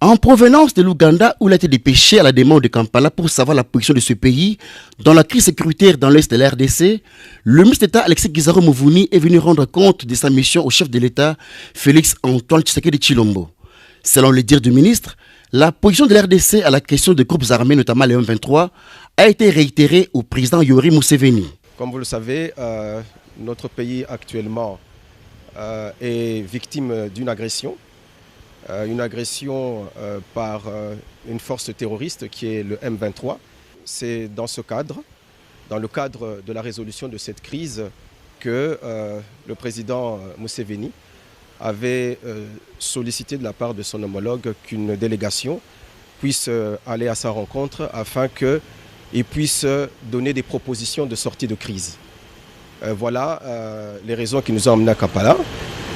En provenance de l'Ouganda, où il a été dépêché à la demande de Kampala pour savoir la position de ce pays dans la crise sécuritaire dans l'est de la RDC, le ministre d'État Alexis Guizaro Muvunyi est venu rendre compte de sa mission au chef de l'État, Félix Antoine Tshisekedi Tshilombo. Selon les dires du ministre, la position de la RDC à la question des groupes armés, notamment les M23, a été réitérée au président Yoweri Museveni. Comme vous le savez, notre pays actuellement est victime d'une agression. Par une force terroriste qui est le M23. C'est dans ce cadre, dans le cadre de la résolution de cette crise, que le président Museveni avait sollicité de la part de son homologue qu'une délégation puisse aller à sa rencontre afin qu'il puisse donner des propositions de sortie de crise. Voilà les raisons qui nous ont emmenés à Kampala.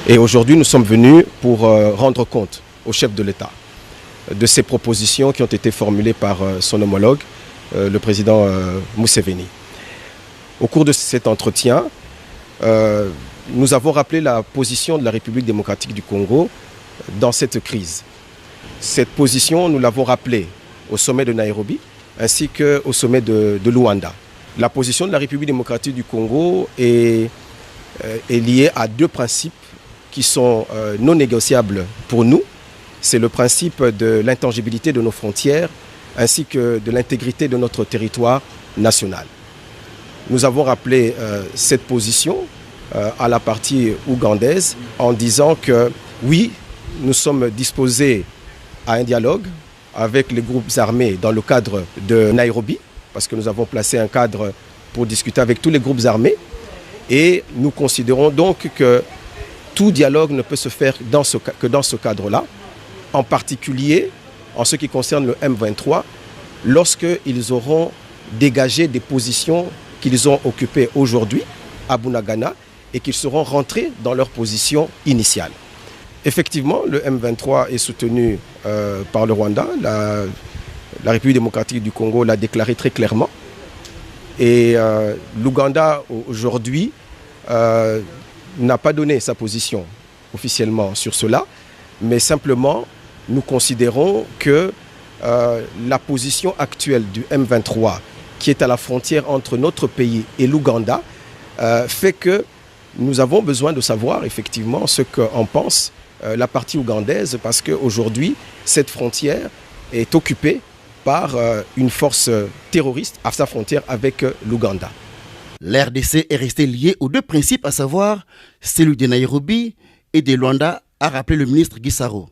Et aujourd'hui, nous sommes venus pour rendre compte au chef de l'État de ces propositions qui ont été formulées par son homologue, le président Museveni. Au cours de cet entretien, nous avons rappelé la position de la République démocratique du Congo dans cette crise. Cette position, nous l'avons rappelée au sommet de Nairobi ainsi qu'au sommet de Luanda. La position de la République démocratique du Congo est liée à deux principes qui sont non négociables pour nous. C'est le principe de l'intangibilité de nos frontières ainsi que de l'intégrité de notre territoire national. Nous avons rappelé cette position à la partie ougandaise en disant que oui, nous sommes disposés à un dialogue avec les groupes armés dans le cadre de Nairobi, parce que nous avons placé un cadre pour discuter avec tous les groupes armés, et nous considérons donc que tout dialogue ne peut se faire que dans ce cadre-là, en particulier en ce qui concerne le M23, lorsqu'ils auront dégagé des positions qu'ils ont occupées aujourd'hui à Bunagana et qu'ils seront rentrés dans leur position initiale. Effectivement, le M23 est soutenu par le Rwanda. La République démocratique du Congo l'a déclaré très clairement. Et l'Ouganda, aujourd'hui, n'a pas donné sa position officiellement sur cela, mais simplement nous considérons que la position actuelle du M23, qui est à la frontière entre notre pays et l'Ouganda, fait que nous avons besoin de savoir effectivement ce qu'en pense la partie ougandaise, parce qu'aujourd'hui, cette frontière est occupée par une force terroriste à sa frontière avec l'Ouganda. L'RDC est restée liée aux deux principes, à savoir celui de Nairobi et de Luanda, a rappelé le ministre Guizaro.